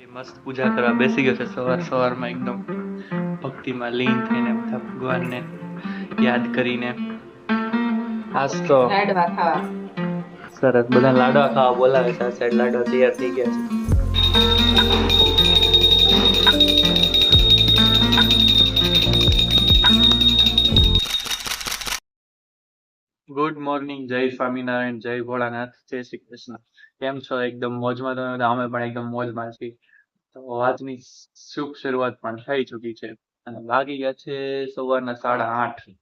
મસ્ત પૂજા કરવા બેસી ગયો છે સવારમાં એકદમ ભક્તિમાં લીન થઈને બધા ભગવાનને યાદ કરીને. આજ તો લાડવા ખાવા સરસ બધા લાડવા ખાવા બોલાવે છે. આ સાઈડ લાડવા તૈયાર થઈ ગયા છે. ગુડ મોર્નિંગ, જય સ્વામિનારાયણ, જય ભોળાનાથ, જય શ્રી કૃષ્ણ. કેમ છો? એકદમ મોજમાં? તમે અમે પણ એકદમ મોજમાં છીએ. તો આજની શુભ શરૂઆત પણ થઈ ચૂકી છે અને વાગી ગયા છે સવારના 8:30.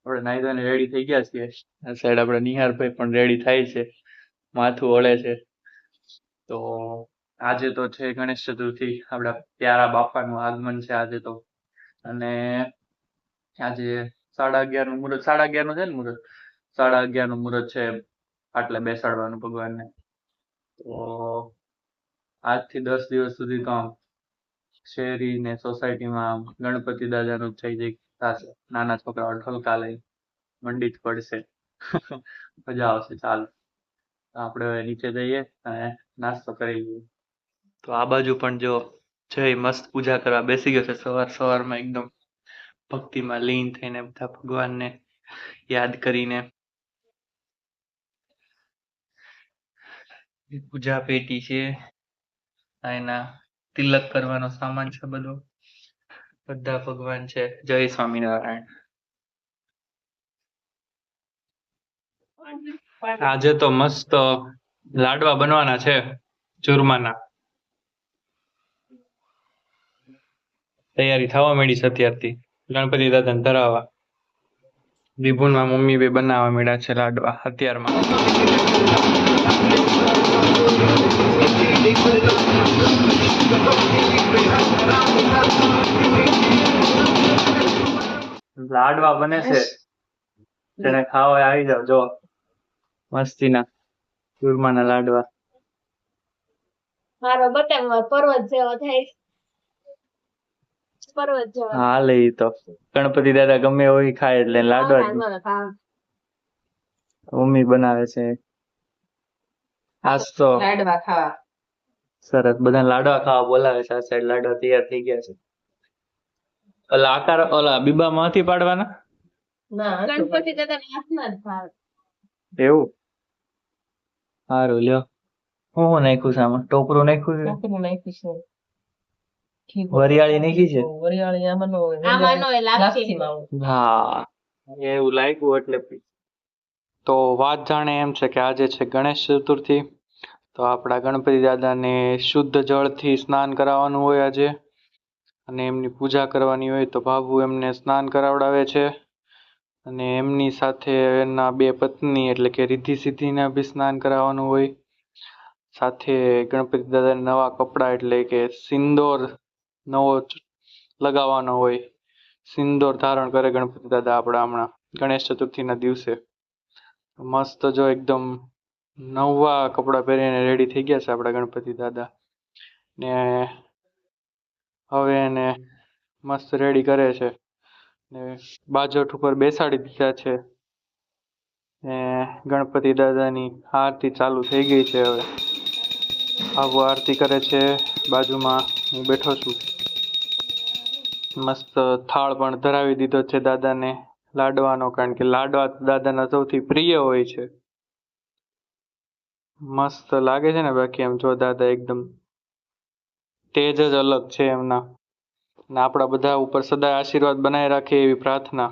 આપણે નાઈ ધોઈને રેડી થઈ ગયા છીએ. આ સાઈડ આપણે નિહારભાઈ પણ રેડી થાય છે, માથું ઓળે છે. તો આજે તો છે ગણેશ ચતુર્થી, આપણા પ્યારા બાપાનું આગમન છે આજે તો. અને આજે 11:30 નું મુહૂર્ત, 11:30 નું છે ને મુહૂર્ત, 11:30 નું મુહૂર્ત છે આટલે બેસાડવાનું ભગવાનને. તો આજથી 10 દિવસ સુધી તો શેરી ને સોસાયટીમાં ગણપતિ દાદાનું જય જય થશે. નાના છોકરાઓ ઢોલકા લઈ મંડી જ પડશે. મજા આવશે. ચાલો આપણે હવે નીચે જઈએ અને નાસ્તો કરી લઈએ. તો આ બાજુ પણ જો જય મસ્ત પૂજા કરવા બેસી ગયો છે સવારમાં એકદમ ભક્તિમાં લીન થઈને બધા ભગવાનને યાદ કરીને. પૂજા પેટી છે, એના તિલક કરવાનો સામાન છે બધો. બધા ભગવાન છે. જય સ્વામિનારાયણ. આજે તો મસ્ત લાડવા બનવાના છે ચૂરમાના. તૈયારી થવા માંડી છે અત્યારથી ગણપતિ દાદાને ધરાવવા. વિભુનમાં મમ્મી બે બનાવવા માંડ્યા છે લાડવા અત્યારમાં. લાડવા બને છે, જેને ખાવા હોય આવી જાવ. જો મસ્તીના ચૂરમાના લાડવા. મારો બટન પર્વત જેવો થાય. પર્વત જેવો હા લે ઈ તો ગણપતિ દાદા ગમે હોય ખાય એટલે લાડવા જ મમ્મી બનાવે છે. આજ તો લાડવા ખાવા સરસ બધા લાડવા ખાવા બોલાવે છે. આ સાઈડ લાડવા તૈયાર થઈ ગયા છે. ઓલા બીબા માંથી પાડવાના. ના, ગણપતિ દાદાના હાથમાં જ ભાવે. એવું સારું લ્યો. હું નાખ્યું છે આમાં? ટોપરું નાખ્યું છે, વરિયાળી નાખી છે. વરિયાળી આમાં નો હોય, આમાં નો હોય, લાપસીમાં હોય. હા એવું લાગ્યું એટલે. તો વાત જાણે એમ છે કે આજે છે ગણેશ ચતુર્થી. તો આપણા ગણપતિ દાદાને શુદ્ધ જળથી સ્નાન કરાવવાનું હોય આજે, અને એમની પૂજા કરવાની હોય. તો બાબુ એમને સ્નાન કરાવડાવે છે, અને એમની સાથે એના બે પત્ની એટલે કે રિદ્ધિ સિદ્ધિને બી સ્નાન કરાવવાનું હોય. સાથે ગણપતિ દાદાને નવા કપડાં એટલે કે સિંદોર નવો લગાવવાનો હોય. સિંદોર ધારણ કરે ગણપતિ દાદા આપણા હમણાં ગણેશ ચતુર્થીના દિવસે. મસ્ત જો એકદમ નવા કપડાં પહેરીને રેડી થઈ ગયા છે આપણા ગણપતિ દાદા. ને હવે એને મસ્ત રેડી કરે છે ને બાજોઠ ઉપર બેસાડી દીધા છે. ને ગણપતિ દાદાની આરતી ચાલુ થઈ ગઈ છે. હવે આવું આરતી કરે છે. બાજુમાં હું બેઠો છું. મસ્ત થાળ પણ ધરાવી દીધો છે દાદાને લાડવાનો, કારણ કે લાડવા દાદાના સૌથી પ્રિય હોય છે. મસ્ત લાગે છે ને. બાકી એમ જો દાદા એકદમ તેજ જ અલગ છે એમના. ને આપણા બધા ઉપર સદા આશીર્વાદ બનાવી રાખે એવી પ્રાર્થના.